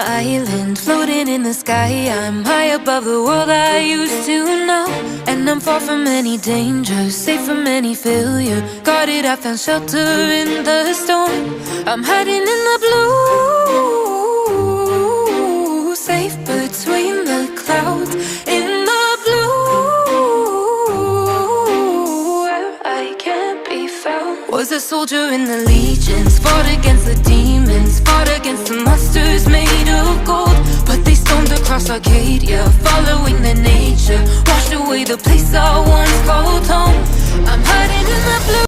my island, floating in the sky. I'm high above the world I used to know, and I'm far from any danger, safe from any failure. Guarded, I found shelter in the storm. I'm hiding in the blue, safe between the clouds. In the blue, where I can't be found. Was a soldier in the legions, fought against the demons, fought against the monsters made of gold. But they stormed across Arcadia, following their nature, washed away the place I once called home. I'm hiding in the blue.